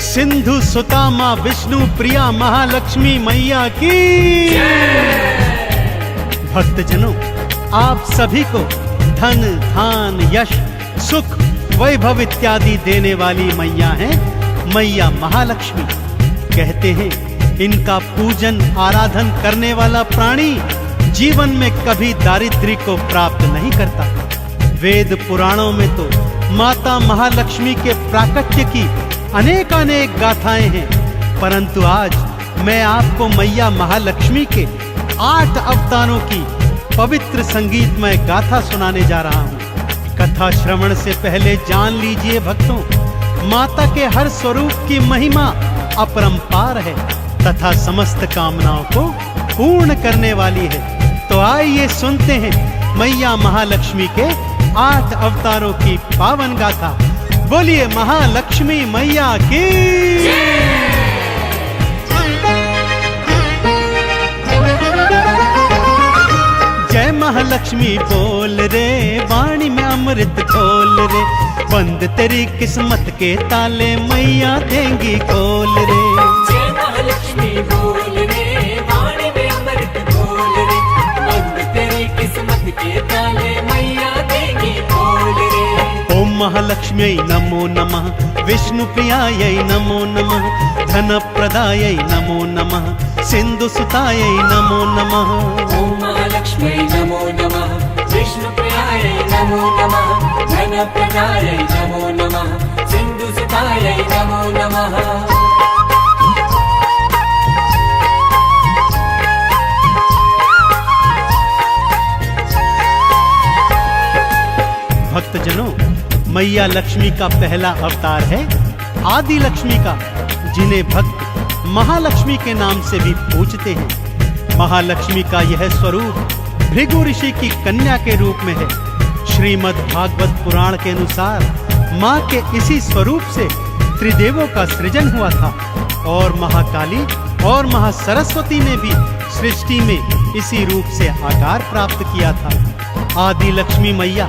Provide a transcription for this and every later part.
सिंधु सुता मां विष्णु प्रिया महालक्ष्मी मैया की। भक्तजनों, आप सभी को धन धान यश सुख वैभव इत्यादि देने वाली मैया हैं मैया महालक्ष्मी। कहते हैं इनका पूजन आराधन करने वाला प्राणी जीवन में कभी दारिद्र्य को प्राप्त नहीं करता। वेद पुराणों में तो माता महालक्ष्मी के प्राकट्य की अनेक गाथाएं हैं, परंतु आज मैं आपको मैया महालक्ष्मी के 8 अवतारों की पवित्र संगीतमय गाथा सुनाने जा रहा हूँ। कथा श्रवण से पहले जान लीजिए भक्तों, माता के हर स्वरूप की महिमा अपरंपार है तथा समस्त कामनाओं को पूर्ण करने वाली है। तो आइए सुनते हैं मैया महालक्ष्मी के 8 अवतारों की पावन गाथा। बोलिए महालक्ष्मी मैया की। जय महालक्ष्मी बोल रे, वाणी में अमृत खोल रे, बंद तेरी किस्मत के ताले मैया देंगी खोल रे। जय महालक्ष्मी बोल रे, वाणी में अमृत खोल रे, बंद तेरी किस्मत के ताले मैया देंगी खोल रे। ओम महालक्ष्म्यै नमो नमः, विष्णु प्रियायै नमो नमः, धन प्रदायै नमो नमः, सिंधु सुतायै नमो नमः। ओम महालक्ष्म्यै नमो नमः, विष्णु प्रियायै नमो नमः, धन प्रदायै नमो नमः, सिंधु सुतायै नमो नमः। भक्तजनों, मैया लक्ष्मी का पहला अवतार है आदि लक्ष्मी का, जिन्हें भक्त महालक्ष्मी के नाम से भी पूजते हैं। महालक्ष्मी का यह स्वरूप भृगु ऋषि की कन्या के रूप में है। श्रीमद् भागवत पुराण के अनुसार माँ के इसी स्वरूप से त्रिदेवों का सृजन हुआ था और महाकाली और महासरस्वती ने भी सृष्टि में इसी रूप से आकार प्राप्त किया था। आदि लक्ष्मी मैया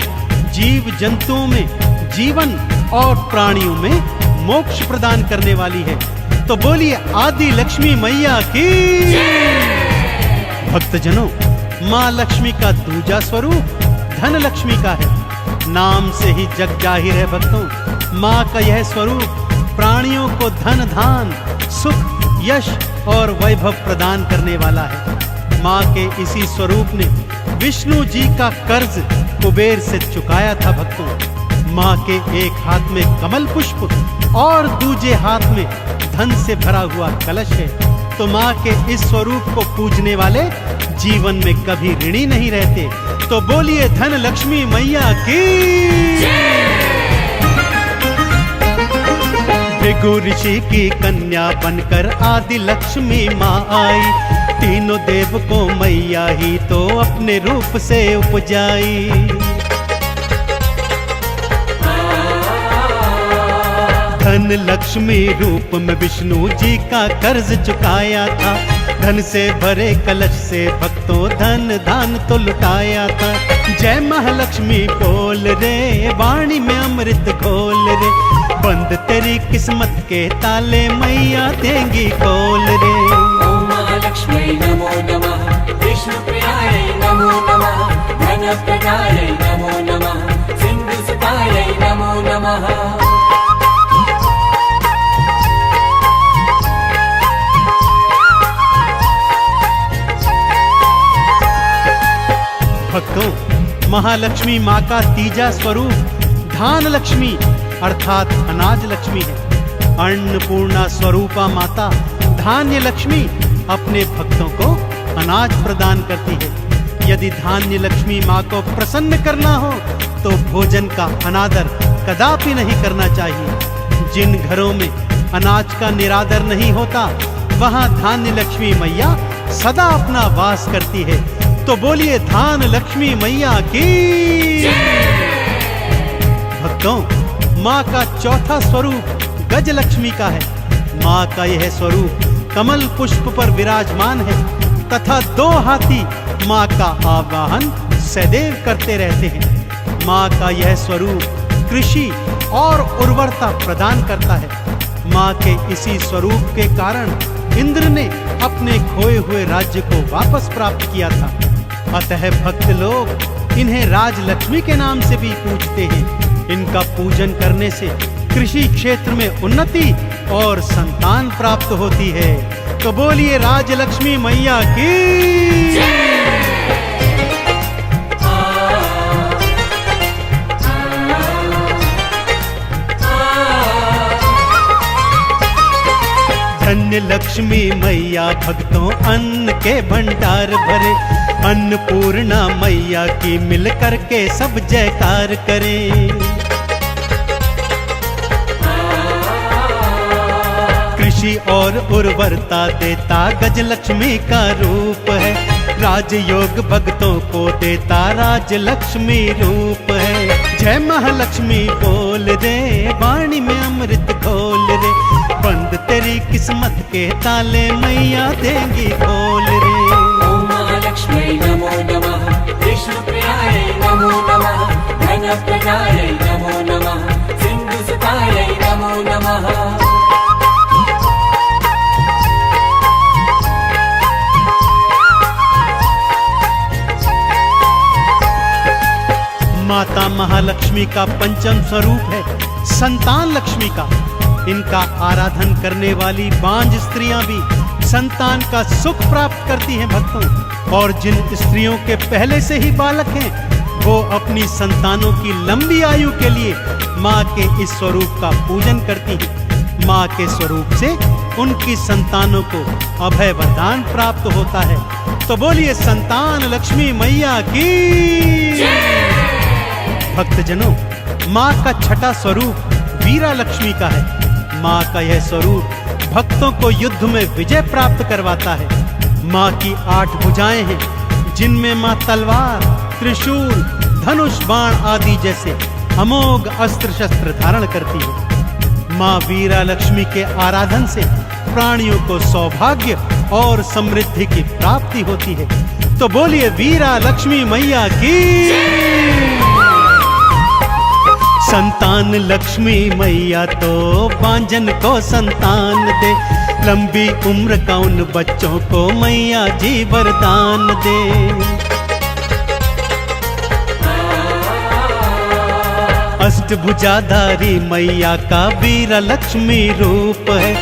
जीव जंतुओं में जीवन और प्राणियों में मोक्ष प्रदान करने वाली है। तो बोलिए आदि लक्ष्मी मैया की। भक्तजनों, माँ लक्ष्मी का दूजा स्वरूप धन लक्ष्मी का है। नाम से ही जग जाहिर है भक्तों, माँ का यह स्वरूप प्राणियों को धन धान सुख यश और वैभव प्रदान करने वाला है। माँ के इसी स्वरूप ने विष्णु जी का कर्ज कुबेर से चुकाया था भक्तों। माँ के एक हाथ में कमल पुष्प और दूजे हाथ में धन से भरा हुआ कलश है। तो माँ के इस स्वरूप को पूजने वाले जीवन में कभी ऋणी नहीं रहते। तो बोलिए धन लक्ष्मी मैया की। भृगु ऋषि की कन्या बनकर आदि लक्ष्मी माँ आई, तीनों देव को मैया ही तो अपने रूप से उपजाई। धन लक्ष्मी रूप में विष्णु जी का कर्ज चुकाया था, धन से भरे कलश से भक्तों धन दान तो लुटाया था। जय महालक्ष्मी बोल रे, वाणी में अमृत खोल रे, बंद तेरी किस्मत के ताले मैया देंगी खोल रे। ओम महालक्ष्म्यै नमो नमः, विष्णु प्रियायै नमो नमः, धन प्रदायै नमो नमः, सिंधु सुतायै नमो नमः। भक्तों, महालक्ष्मी माँ का तीजा स्वरूप धान लक्ष्मी अर्थात अनाज लक्ष्मी है। अन्नपूर्णा स्वरूपा माता धान्य लक्ष्मी अपने भक्तों को अनाज प्रदान करती है। यदि धान्य लक्ष्मी माँ को प्रसन्न करना हो तो भोजन का अनादर कदापि नहीं करना चाहिए। जिन घरों में अनाज का निरादर नहीं होता वहां धान्य लक्ष्मी मैया सदा अपना वास करती है। तो बोलिए धान लक्ष्मी मैया की। भक्तों, माँ का चौथा स्वरूप गज लक्ष्मी का है। माँ का यह स्वरूप कमल पुष्प पर विराजमान है तथा 2 हाथी माँ का आवाहन सदैव करते रहते हैं। माँ का यह स्वरूप कृषि और उर्वरता प्रदान करता है। माँ के इसी स्वरूप के कारण इंद्र ने अपने खोए हुए राज्य को वापस प्राप्त किया था। अतः भक्त लोग इन्हें राजलक्ष्मी के नाम से भी पूजते हैं। इनका पूजन करने से कृषि क्षेत्र में उन्नति और संतान प्राप्त होती है। तो बोलिए राजलक्ष्मी मैया की। धन्य लक्ष्मी मैया भक्तों अन्न के भंडार भरे, अन्नपूर्णा मैया की मिल करके सब जयकार करें। कृषि और उर्वरता देता गजलक्ष्मी का रूप है, राजयोग भक्तों को देता राजलक्ष्मी रूप है। जय महालक्ष्मी बोल रे, वाणी में अमृत घोल रे, बंद तेरी किस्मत के ताले मैया देंगी खोल रे। ओम महालक्ष्मी नमो नमः, विष्णु प्रियाय नमो नमः, धन प्रदाय नमो नमः, सिंधु सुताय नमो नमः। माता महालक्ष्मी का पंचम स्वरूप है संतान लक्ष्मी का। इनका आराधन करने वाली बांझ स्त्रियां भी संतान का सुख प्राप्त करती हैं भक्तों। और जिन स्त्रियों के पहले से ही बालक हैं, वो अपनी संतानों की लंबी आयु के लिए माँ के इस स्वरूप का पूजन करती हैं। माँ के स्वरूप से उनकी संतानों को अभय वरदान प्राप्त होता है। तो बोलिए संतान लक्ष्मी मैया की। भक्तजनों, माँ का छठा स्वरूप वीरा लक्ष्मी का है। माँ का यह स्वरूप भक्तों को युद्ध में विजय प्राप्त करवाता है। माँ की 8 भुजाएं हैं, जिनमें माँ तलवार, त्रिशूल, धनुष, बाण आदि जैसे अमोघ अस्त्र शस्त्र धारण करती है। माँ वीरा लक्ष्मी के आराधन से प्राणियों को सौभाग्य और समृद्धि की प्राप्ति होती है। तो बोलिए वीरा लक्ष्मी मैया की। संतान लक्ष्मी मैया तो बांझन को संतान दे, लंबी उम्र का उन बच्चों को मैया जी वरदान दे। अष्टभुजाधारी मैया का वीरा लक्ष्मी रूप है,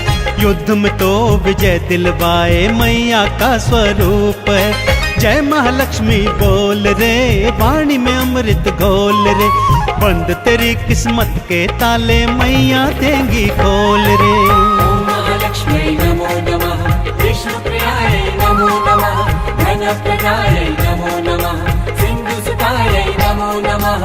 युद्ध में तो विजय दिलवाए मैया का स्वरूप है। जय महालक्ष्मी बोल रे, वाणी में अमृत घोल रे, बंद तेरी किस्मत के ताले मैया देंगी खोल रे। ओम महालक्ष्मी नमो नमः, विष्णु प्रियाय नमो नमः, धन प्रदाय नमो नमः, सिंधु सुताय नमो नमः।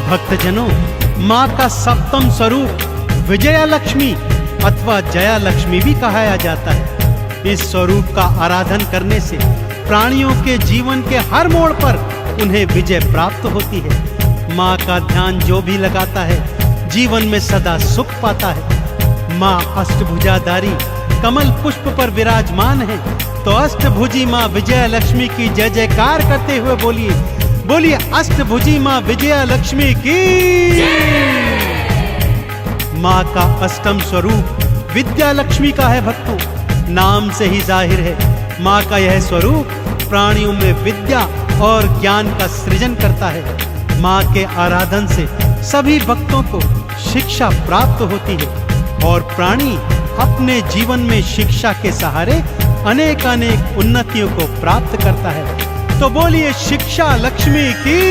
भक्तजनों, माँ का सप्तम स्वरूप विजया लक्ष्मी अथवा जया लक्ष्मी भी कहा जाता है। इस स्वरूप का आराधन करने से प्राणियों के जीवन के हर मोड़ पर उन्हें विजय प्राप्त होती है। माँ का ध्यान जो भी लगाता है, जीवन में सदा सुख पाता है। माँ अष्टभुजाधारी कमल पुष्प पर विराजमान है। तो अष्टभुजी माँ विजया लक्ष्मी की जय जयकार करते हुए बोलिए अष्टभुजी माँ विजया लक्ष्मी की। माँ का अष्टम स्वरूप विद्या लक्ष्मी का है भक्तों। नाम से ही जाहिर है, माँ का यह स्वरूप प्राणियों में विद्या और ज्ञान का सृजन करता है। माँ के आराधन से सभी भक्तों को शिक्षा प्राप्त होती है और प्राणी अपने जीवन में शिक्षा के सहारे अनेक उन्नतियों को प्राप्त करता है। तो बोलिए शिक्षा लक्ष्मी की।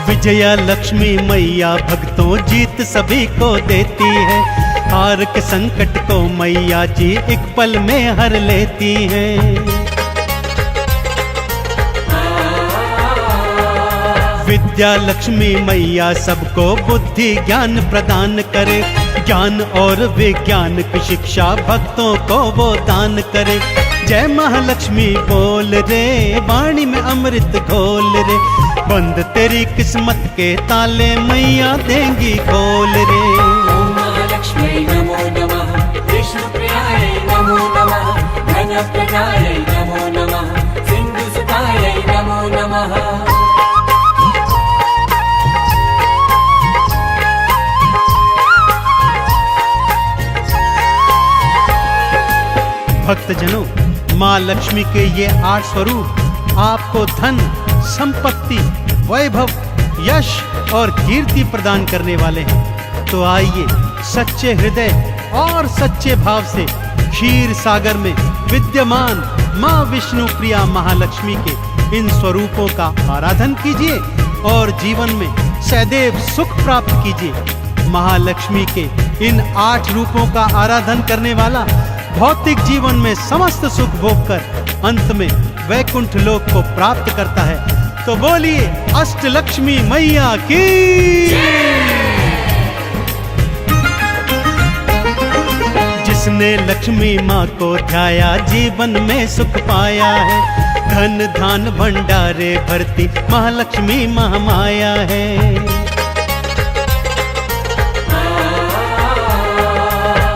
विजया लक्ष्मी मैया भक्तों जीत सभी को देती है। हार के संकट को मैया जी एक पल में हर लेती हैं। विद्या लक्ष्मी मैया सबको बुद्धि ज्ञान प्रदान करे, ज्ञान और विज्ञान की शिक्षा भक्तों को वो दान करे। जय महालक्ष्मी बोल रे, वाणी में अमृत घोल रे, बंद तेरी किस्मत के ताले मैया देंगी खोल रे। ॐ महालक्ष्म्यै नमो नमः, विष्णुप्रियायै नमो नमः, धनप्रदायै नमो नमः, सिन्धुसुतायै नमो नमः। भक्तजनों, माँ लक्ष्मी के ये 8 स्वरूप आपको धन, संपत्ति, वैभव, यश और कीर्ति प्रदान करने वाले हैं। तो आइए सच्चे हृदय और सच्चे भाव से क्षीर सागर में विद्यमान माँ विष्णु प्रिया महालक्ष्मी के इन स्वरूपों का आराधन कीजिए और जीवन में सदैव सुख प्राप्त कीजिए। महालक्ष्मी के इन 8 रूपों का आराधन करने वाला भौतिक जीवन में समस्त सुख भोग कर अंत में वैकुंठ लोक को प्राप्त करता है। तो बोलिए अष्टलक्ष्मी मैया की। जिसने लक्ष्मी माँ को ध्याया जीवन में सुख पाया है, धन धान भंडारे भरती महालक्ष्मी महामाया है।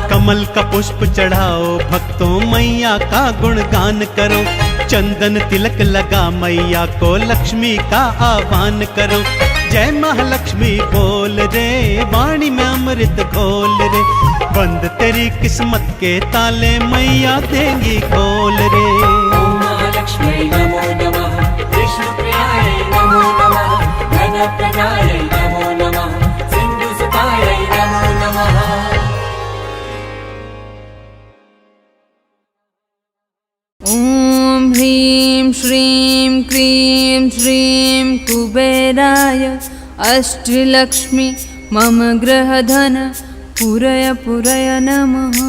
कमल का पुष्प चढ़ाओ भक्तों, मैया का गुणगान करो, चंदन तिलक लगा मैया को लक्ष्मी का आह्वान करो। जय महालक्ष्मी बोल रे, वाणी में अमृत घोल रे, बंद तेरी किस्मत के ताले मैया देंगी खोल रे। ॐ महालक्ष्म्यै नमो नमः, विष्णुप्रियायै नमो नमः, धनप्रदायै नमो नमः, सिन्धुसुतायै नमो नमः। ॐ ह्रीं श्रीं क्रीं श्रीं कुबेराय अष्टलक्ष्मी मम गृहधन पुरय पुरय नमः।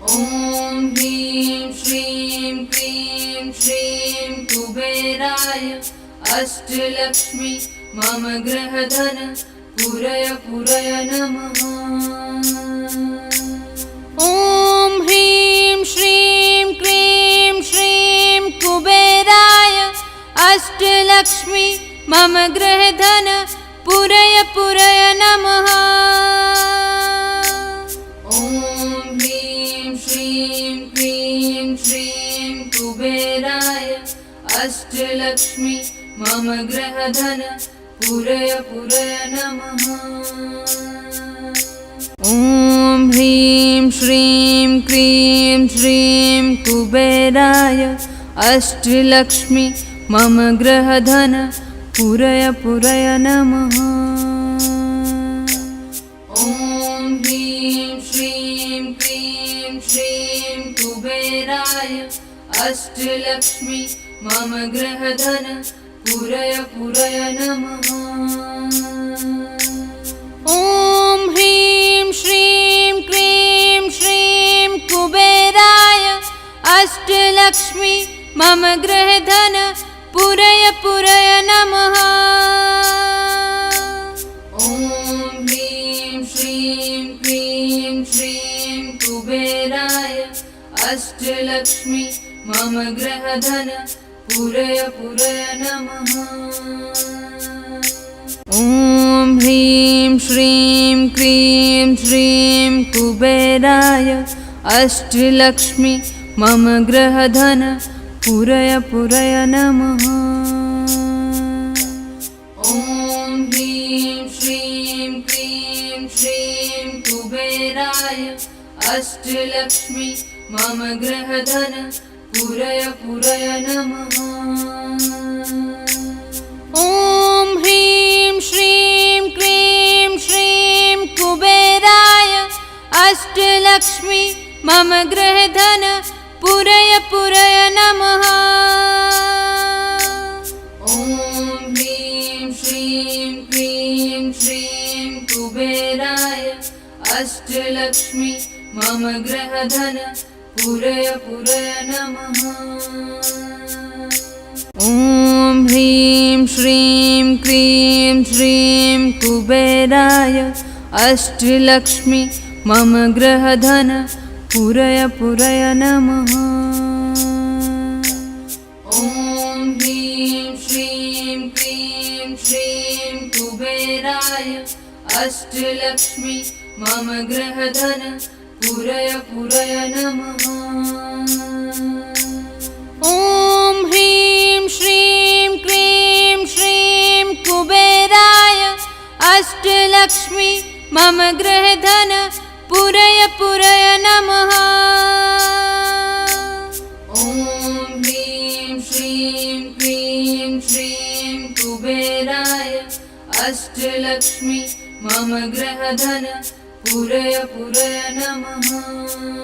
ॐ ह्रीं श्रीं क्रीं श्रीं कुबेराय अष्टलक्ष्मी मम गृहधन पुरय पुरय नमः। ॐ ह्रीं श्रीं क्रीं श्रीं कुबेराय अष्टलक्ष्मी मम गृहधन पुरय पुरय नमः। ॐ ह्रीं श्रीं क्रीं श्रीं कुबेराय अष्टलक्ष्मी मम गृहधन पुरय पुरय नमः। ॐ ह्रीं श्रीं क्रीं श्रीं कुबेराय अष्टलक्ष्मी मम गृहधन पुरय पुरय नमः। ॐ ह्रीं श्रीं क्रीं श्रीं कुबेराय अष्टलक्ष्मी मम गृहधन पुरय पुरय नमः। ॐ ह्रीं श्रीं क्रीं श्रीं कुबेराय अष्टलक्ष्मी मम गृहधन पुरय पुरय नमः। ॐ ह्रीं श्रीं क्रीं श्रीं कुबेराय अष्टलक्ष्मी मम गृहधन पुरय पुरय नमः। ॐ ह्रीं श्रीं क्रीं श्रीं कुबेराय अष्टलक्ष्मी मम गृहधन पुरय पुरय नमः। ॐ ह्रीं श्रीं क्रीं श्रीं कुबेराय अष्टलक्ष्मी मम गृहधन पुरय पुरय नमः। ॐ ह्रीं श्रीं क्रीं श्रीं कुबेराय अष्टलक्ष्मी मम गृहधन पुरय पुरय नमः। ॐ ह्रीं श्रीं क्रीं श्रीं कुबेराय अष्टलक्ष्मी मम गृहधन पुरय पुरय नमः। ॐ ह्रीं श्रीं क्रीं श्रीं कुबेराय अष्टलक्ष्मी मम गृहधन पुरय पुरय नमः। ॐ ह्रीं श्रीं क्रीं श्रीं कुबेराय अष्टलक्ष्मी मम गृहधन पुरय पुरय नमः। ॐ ह्रीं श्रीं क्रीं श्रीं कुबेराय अष्टलक्ष्मी मम गृहधन पुरय पुरय नमः। ॐ ह्रीं श्रीं क्रीं श्रीं कुबेराय अष्टलक्ष्मी मम गृहधन पुरय पुरय नमः।